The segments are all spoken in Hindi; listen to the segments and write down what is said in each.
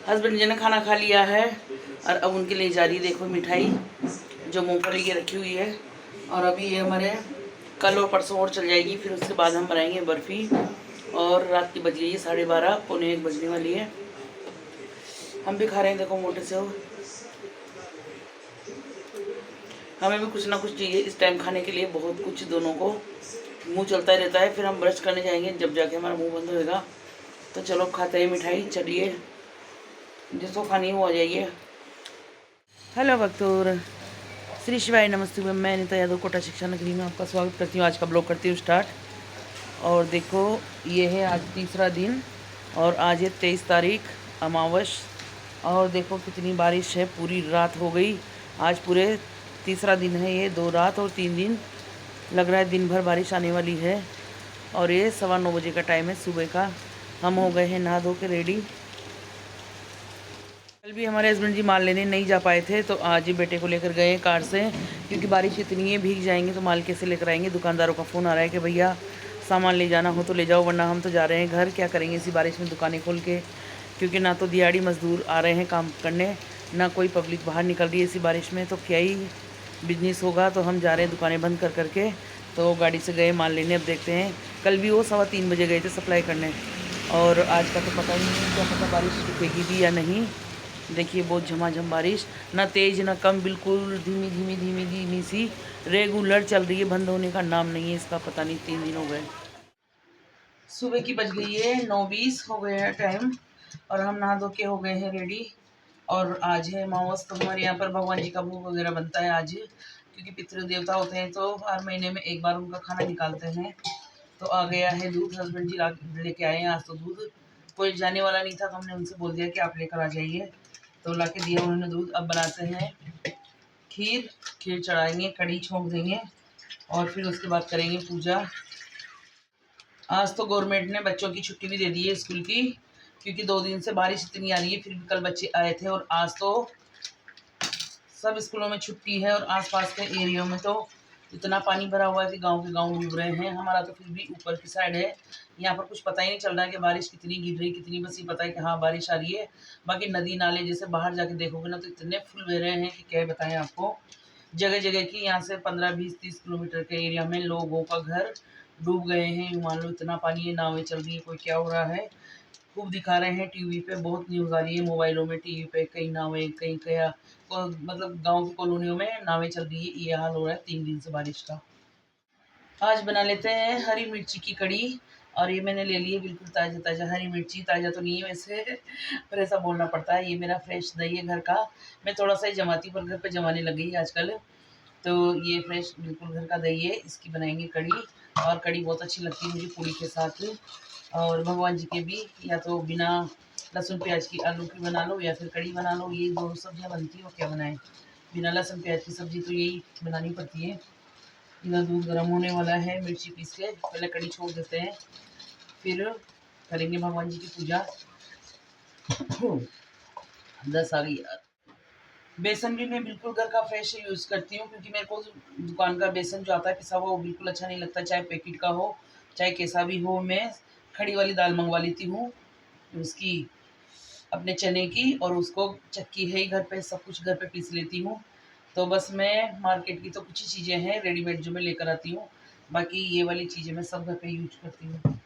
हस्बैंड जी ने खाना खा लिया है और अब उनके लिए जा रही है देखो मिठाई जो मूंगफली की रखी हुई है। और अभी ये हमारे कल और परसों और चल जाएगी, फिर उसके बाद हम बनाएंगे बर्फ़ी। और रात की बज गई है 12:30, पौने 1 बजने वाली है। हम भी खा रहे हैं देखो मोटे से हो। हमें भी कुछ ना कुछ चाहिए इस टाइम खाने के लिए, बहुत कुछ दोनों को मुंह चलता ही रहता है। फिर हम ब्रश करने जाएंगे जब जाके हमारा मुंह बंद होएगा। तो चलो खाते हैं मिठाई, चलिए जिसको खानी है वो आ जाइए। हेलो भक्तोर, श्री शिवाय नमस्ते। मैं अनिता यादव कोटा शिक्षा नगरी में आपका स्वागत करती हूँ। आज का ब्लॉग करती हूँ स्टार्ट। और देखो ये है आज तीसरा दिन और आज है 23 तारीख अमावस। और देखो कितनी बारिश है, पूरी रात हो गई। आज पूरे तीसरा दिन है ये, 2 रात और 3 दिन। लग रहा है दिन भर बारिश आने वाली है। और ये 9:15 बजे का टाइम है सुबह का। हम हो गए हैं नहा धो के रेडी। कल भी हमारे हस्बैंड जी माल लेने नहीं जा पाए थे, तो आज ही बेटे को लेकर गए कार से, क्योंकि बारिश इतनी है भीग जाएंगे तो माल कैसे लेकर आएंगे। दुकानदारों का फ़ोन आ रहा है कि भैया सामान ले जाना हो तो ले जाओ, वरना हम तो जा रहे हैं घर। क्या करेंगे इसी बारिश में दुकानें खोल के, क्योंकि ना तो दिहाड़ी मजदूर आ रहे हैं काम करने, ना कोई पब्लिक बाहर निकल रही है इसी बारिश में, तो क्या ही बिजनेस होगा। तो हम जा रहे हैं दुकानें बंद कर करके। तो गाड़ी से गए माल लेने। अब देखते हैं, कल भी वो 3:15 बजे गए थे सप्लाई करने, और आज का तो पता ही नहीं, क्या पता बारिश रुकेगी भी या नहीं। देखिए बहुत झमाझम बारिश, ना तेज़ ना कम, बिल्कुल धीमी धीमी धीमी धीमी सी रेगुलर चल रही है, बंद होने का नाम नहीं है इसका। पता नहीं 3 दिन हो गए। सुबह की बज गई है 9:20 हो गए हैं टाइम, और हम नहा धो के हो गए हैं रेडी। और आज है अमावस, तो हमारे यहाँ पर भगवान जी का भोग वगैरह बनता है आज, क्योंकि पितृ देवता होते हैं तो हर महीने में एक बार उनका खाना निकालते हैं। तो आ गया है दूध, हस्बैंड जी लेके आए हैं आज। तो दूध कोई जाने वाला नहीं था, तो हमने उनसे बोल दिया कि आप लेकर आ जाइए, तो ला के दिया उन्होंने दूध। अब बनाते हैं खीर। खीर चढ़ाएंगे, कड़ी छोंक देंगे, और फिर उसके बाद करेंगे पूजा। आज तो गवर्नमेंट ने बच्चों की छुट्टी भी दे दी है स्कूल की, क्योंकि 2 दिन से बारिश इतनी आ रही है। फिर भी कल बच्चे आए थे, और आज तो सब स्कूलों में छुट्टी है। और आसपास के एरिया में तो इतना पानी भरा हुआ है कि गांव के गांव डूब रहे हैं। हमारा तो फिर भी ऊपर की साइड है, यहाँ पर कुछ पता ही नहीं चल रहा है कि बारिश कितनी गिर रही कितनी, बस ये पता है कि हाँ बारिश आ रही है। बाकी नदी नाले जैसे बाहर जाके देखोगे ना, तो इतने फुल बह रहे हैं कि क्या बताएं आपको। जगह जगह की यहाँ से 15-20-30 किलोमीटर के एरिया में लोगों का घर डूब गए हैं। यूँ मान लो इतना पानी है, नावें चल रही है, कोई क्या हो रहा है खूब दिखा रहे हैं टीवी पे, बहुत न्यूज़ आ रही है मोबाइलों में, टीवी पे। कहीं नावें, कहीं क्या, मतलब गांव की कॉलोनियों में नावें चल रही है। ये हाल हो रहा है 3 दिन से बारिश का। आज बना लेते हैं हरी मिर्ची की कड़ी। और ये मैंने ले ली है बिल्कुल ताज़ा ताज़ा हरी मिर्ची। ताज़ा तो नहीं है वैसे पर ऐसा बोलना पड़ता है। ये मेरा फ्रेश दही है घर का। मैं थोड़ा सा ही जमाती हूँ, पर घर पे जमाने लग गई आजकल। तो ये फ्रेश बिल्कुल घर का दही है, इसकी बनाएंगे कड़ी। और कड़ी बहुत अच्छी लगती है मुझे पूरी के साथ। और भगवान जी के भी, या तो बिना लहसुन प्याज की आलू की बना लो, या फिर कड़ी बना लो, ये 2 सब्जियां बनती है। और क्या बनाएं, बिना लहसुन प्याज की सब्जी तो यही बनानी पड़ती है। इधर दूध गर्म होने वाला है, मिर्ची पीस के पहले कड़ी छोड़ देते हैं, फिर करेंगे भगवान जी की पूजा। 10 आ गई यार। बेसन भी मैं बिल्कुल घर का फ्रेश यूज़ करती हूँ, क्योंकि मेरे को दुकान का बेसन जो आता है पिसा हुआ वो बिल्कुल अच्छा नहीं लगता, चाहे पैकेट का हो चाहे कैसा भी हो। मैं खड़ी वाली दाल मंगवा लेती हूँ उसकी, अपने चने की, और उसको चक्की है ही घर पे, सब कुछ घर पे पीस लेती हूँ। तो बस मैं मार्केट की तो कुछ ही चीज़ें हैं रेडीमेड जो मैं लेकर आती हूँ, बाकी ये वाली चीज़ें मैं सब घर पे यूज करती हूँ।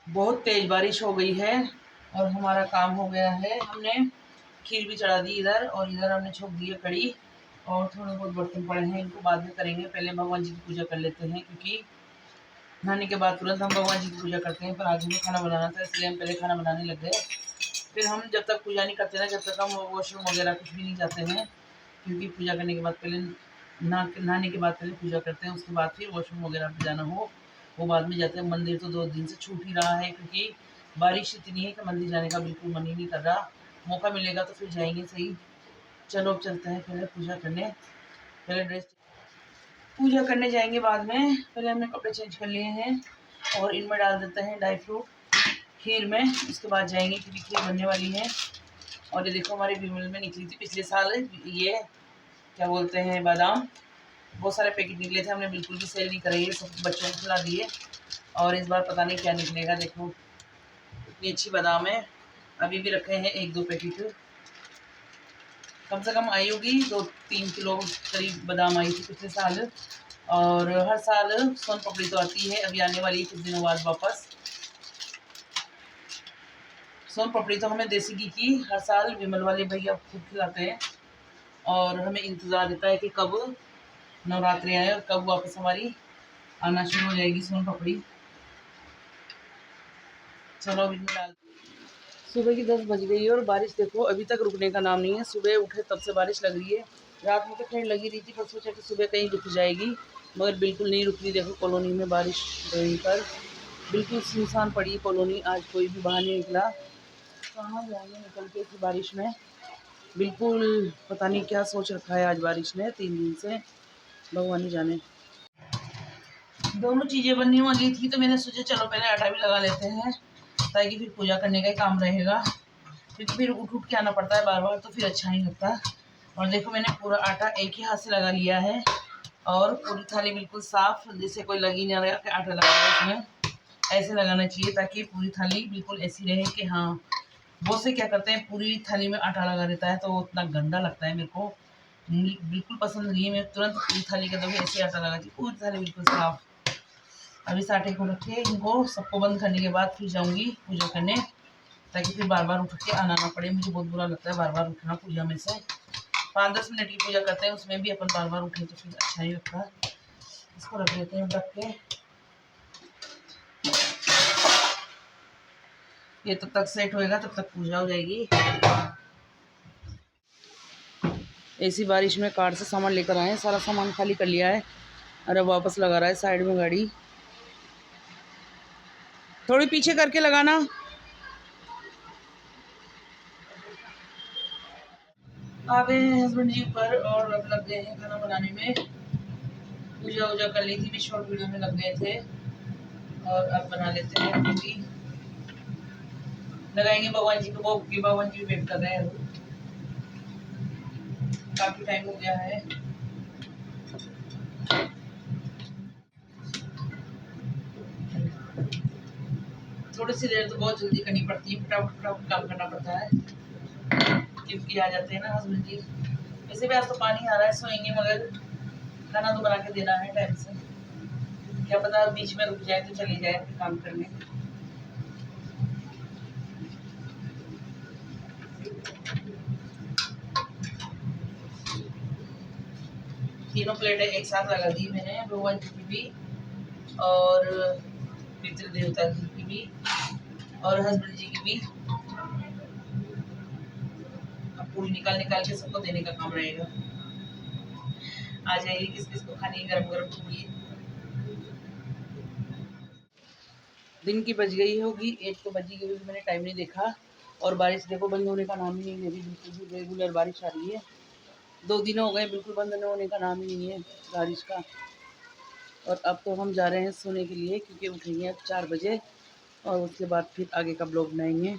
बहुत तेज़ बारिश हो गई है और हमारा काम हो गया है। हमने खीर भी चढ़ा दी इधर, और इधर हमने छोक दी है कड़ी। और थोड़े बहुत बर्तन पड़े हैं, इनको बाद में करेंगे। पहले भगवान जी की पूजा कर लेते हैं, क्योंकि नहाने के बाद तुरंत हम भगवान जी की पूजा करते हैं। पर आज हमें खाना बनाना था, इसलिए हम पहले खाना बनाने लग गए। फिर हम जब तक पूजा नहीं करते ना, जब तक हम वॉशरूम वगैरह कुछ भी नहीं जाते हैं, क्योंकि पूजा करने के बाद पहले नहाने के बाद पहले पूजा करते हैं, उसके बाद फिर वॉशरूम वगैरह पे जाना हो वो बाद में जाते हैं। मंदिर तो 2 दिन से छूट ही रहा है, क्योंकि बारिश इतनी है कि मंदिर जाने का बिल्कुल मन ही नहीं कर रहा। मौका मिलेगा तो फिर जाएंगे सही। चलो अब चलते हैं पहले पूजा करने। पहले ड्रेस पूजा करने जाएंगे बाद में। पहले हमने कपड़े चेंज कर लिए हैं, और इनमें डाल देते हैं ड्राई फ्रूट खीर में, उसके बाद जाएंगे क्योंकि खीर बनने वाली है। और ये देखो हमारे विमल में निकली थी पिछले साल, ये क्या बोलते हैं बादाम, बहुत सारे पैकेट निकले थे, हमने बिल्कुल भी सेल नहीं कराई है, सब बच्चों को खिला दिए। और इस बार पता नहीं क्या निकलेगा। देखो इतनी अच्छी बादाम है, अभी भी रखे हैं 1-2 पैकेट। कम से कम आई होगी 2-3 किलो करीब बादाम आई थी पिछले साल। और हर साल सोन पापड़ी तो आती है, अभी आने वाली कुछ दिनों बाद वापस। सोन पापड़ी तो हमें देसी घी की हर साल विमल वाले भैया खुद खिलाते हैं, और हमें इंतज़ार रहता है कि कब नवरात्रि आए और कब वापस हमारी आना शुरू हो जाएगी सोन पापड़ी। चलो अभी डाल। सुबह की 10 बज गई है और बारिश देखो अभी तक रुकने का नाम नहीं है। सुबह उठे तब से बारिश लग रही है। रात में तो ठंड लगी रही थी, पर सोचा कि सुबह कहीं रुक जाएगी, मगर बिल्कुल नहीं रुक रही। देखो कॉलोनी में बारिश रही पर बिल्कुल सुनसान पड़ी कॉलोनी। आज कोई भी बाहर नहीं निकला। कहाँ जाएंगे निकल के इस बारिश में। बिल्कुल पता नहीं क्या सोच रखा है आज बारिश ने 3 दिन से, भगवान ही जाने। दोनों चीज़ें बनने वाली थी तो मैंने सोचा चलो पहले आटा भी लगा लेते हैं, ताकि फिर पूजा करने का ही काम रहेगा, क्योंकि फिर उठ के आना पड़ता है बार बार, तो फिर अच्छा नहीं लगता। और देखो मैंने पूरा आटा एक ही हाथ से लगा लिया है, और पूरी थाली बिल्कुल साफ, जैसे कोई लगी नहीं रहा कि आटा लगा इसमें। ऐसे लगाना चाहिए ताकि पूरी थाली बिल्कुल ऐसी रहे कि हाँ। बहुत से क्या करते हैं पूरी थाली में आटा लगा देता है, तो वो उतना गंदा लगता है, मेरे को बिल्कुल पसंद नहीं है। मैं तुरंत पूरी थाली का तो ऐसे आटा लगाती, पूरी थाली बिल्कुल साफ। अभी इस आटे को रखे, इनको सबको बंद करने के बाद फिर जाऊंगी पूजा करने, ताकि फिर बार बार उठ के आना ना पड़े। मुझे बहुत बुरा लगता है बार बार उठना पूजा में से। 5-10 मिनट की पूजा करते हैं, उसमें भी अपन बार बार उठे तो फिर अच्छा नहीं लगता। इसको रख देते हैं ढक के। ये तब तक सेट होएगा, तब तक पूजा हो जाएगी। ऐसी बारिश में कार से सामान लेकर आए, सारा सामान खाली कर लिया है, और अब वापस लगा रहा है साइड में गाड़ी। थोड़ी पीछे करके लगाना। आ गए हैं हस्बैंड जी ऊपर, और अब लग गए हैं खाना बनाने में। पूजा वूजा कर ली थी, भी शॉर्ट वीडियो में लग गए थे, और अब बना लेते हैं। क्योंकि लगाएंगे भगवान जी को भोग की, भगवान जी वेट कर रहे हैं, काफी टाइम हो गया है। थोड़ी सी देर तो बहुत जल्दी करनी पड़ती है, फटाफट काम करना पड़ता है, क्योंकि आ जाते हैं ना हस्बैंड जी। वैसे भी आज तो पानी आ रहा है, सोएंगे, मगर खाना तो बना के देना है टाइम से। क्या पता बीच में रुक जाए तो चली जाए काम करने। तीनों प्लेटें एक साथ लगा दी मैंने, भगवान जी की भी और पितृ देवता जी की भी और हस्बैंड जी की भी। अब पूरी निकाल के सबको देने का काम रहेगा। आ जाइए किस किस को खानी है गरम गरम पूरी। दिन की बज गई होगी, 1 तो बजी गई, मैंने टाइम नहीं देखा। और बारिश देखो बंद होने का नाम ही नहीं ले रही, बिल्कुल भी रेगुलर बारिश आ रही है। 2 दिन हो गए, बिल्कुल बंद नहीं होने का नाम ही नहीं है बारिश का। और अब तो हम जा रहे हैं सोने के लिए, क्योंकि उठेंगे अब 4 बजे, और उसके बाद फिर आगे का ब्लॉग बनाएंगे।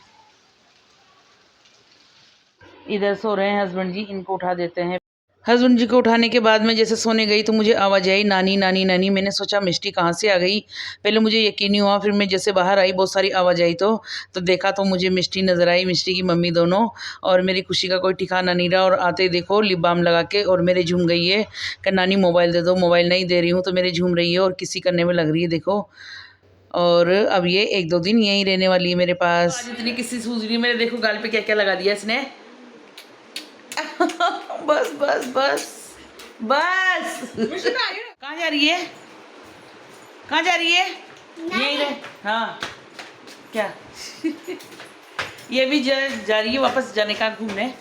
इधर सो रहे हैं हस्बैंड जी, इनको उठा देते हैं। हस्बैंड जी को उठाने के बाद में जैसे सोने गई तो मुझे आवाज़ आई नानी नानी नानी। मैंने सोचा मिष्टी कहाँ से आ गई, पहले मुझे यकीन नहीं हुआ। फिर मैं जैसे बाहर आई, बहुत सारी आवाज़ आई, तो देखा तो मुझे मिष्टी नज़र आई, मिष्टी की मम्मी दोनों। और मेरी खुशी का कोई ठिकाना नहीं रहा, और आते देखो लिप बाम लगा के और मेरे झूम गई है कि नानी मोबाइल दे दो। मोबाइल नहीं दे रही हूँ तो मेरे झूम रही है और किसी करने में लग रही है देखो। और अब ये 1-2 दिन यहीं रहने वाली है मेरे पास। आज इतनी किसी सूझ रही है, मेरे देखो गाल पे क्या क्या लगा दिया इसने। बस बस बस बस। कहाँ जा रही है, कहाँ जा रही है? यही रहे। हाँ क्या ये भी जा रही है वापस जाने का घूमने।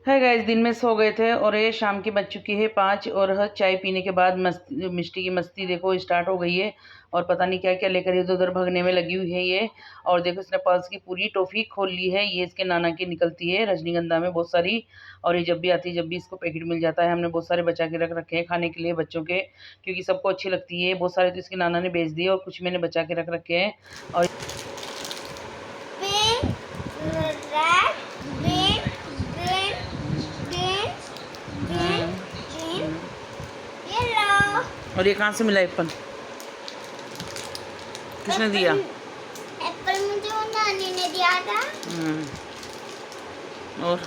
है गाइस, दिन में सो गए थे और ये शाम की बज चुकी है 5, और चाय पीने के बाद मिष्टी की मस्ती देखो स्टार्ट हो गई है। और पता नहीं क्या क्या लेकर इधर उधर भगने में लगी हुई है ये। और देखो इसने पर्स की पूरी टॉफ़ी खोल ली है। ये इसके नाना की निकलती है रजनीगंधा में बहुत सारी, और ये जब भी आती है जब भी इसको पैकेट मिल जाता है। हमने बहुत सारे बचा के रख रखे हैं खाने के लिए बच्चों के, क्योंकि सबको अच्छी लगती है। बहुत सारे तो इसके नाना ने बेच दिए और कुछ मैंने बचा के रख रखे हैं। और ये कहाँ से मिला एप्पल? किसने दिया? एप्पल मुझे वो नानी ने दिया था। और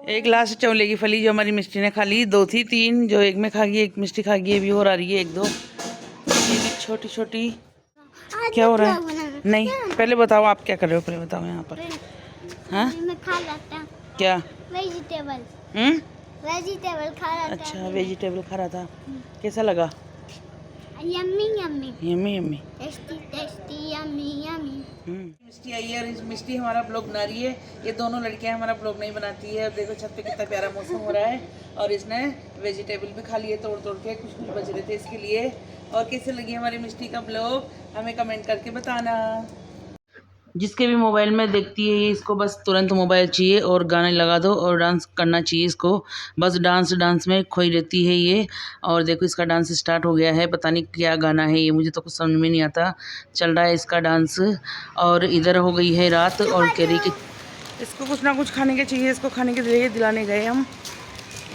एक गिलास चौले की फली जो हमारी मिस्टी ने खा ली, 2 थी 3 जो एक में खा गई, एक मिस्टी खा गई, ये भी और आ रही है 1-2 ये भी छोटी छोटी। क्या हो रहा है? नहीं पहले बताओ आप क्या कर रहे हो, पहले बताओ यहाँ पर। हाँ मैं खा लेता हूँ। क्या? वेजिटेबल। वेजिटेबल खा रहा था। अच्छा वेजिटेबल खा रहा था, कैसा लगा? Yummy yummy yummy yummy tasty tasty yummy yummy. मिस्टी आई है और मिस्टी हमारा ब्लॉग बना रही है। ये दोनों लड़कियां हमारा ब्लॉग नहीं बनाती है। और देखो छत पे कितना प्यारा मौसम हो रहा है और इसने वेजिटेबल भी खा लिए तोड़ तोड़ के, कुछ कुछ बच रहे थे इसके लिए। और कैसे लगी हमारी मिस्टी का ब्लॉग हमें कमेंट करके बताना। जिसके भी मोबाइल में देखती है ये, इसको बस तुरंत मोबाइल चाहिए और गाने लगा दो और डांस करना चाहिए इसको। बस डांस में खोई रहती है ये। और देखो इसका डांस स्टार्ट हो गया है, पता नहीं क्या गाना है ये, मुझे तो कुछ समझ में नहीं आता। चल रहा है इसका डांस। और इधर हो गई है रात और कह रही कि इसको कुछ ना कुछ खाने के चाहिए, इसको खाने के लिए दिलाने गए हम।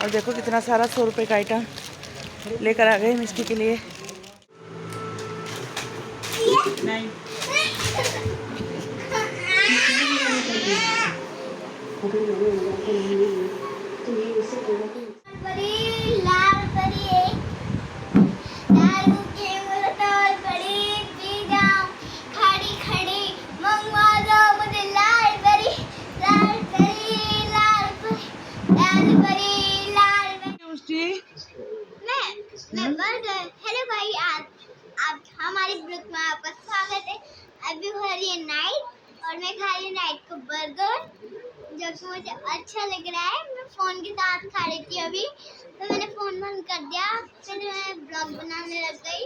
और देखो कितना सारा 100 रुपये का आइटम लेकर आ गए मिस्टी के लिए। नहीं हेलो भाई, आप हमारे ब्लॉग में आपका स्वागत है। अभी हो रही है नाइट और मैं खा रही हूँ नाइट को बर्गर, जो कि मुझे अच्छा लग रहा है। मैं फ़ोन के साथ खा रही थी अभी, तो मैंने फ़ोन बंद कर दिया, फिर मैं ब्लॉग बनाने लग गई।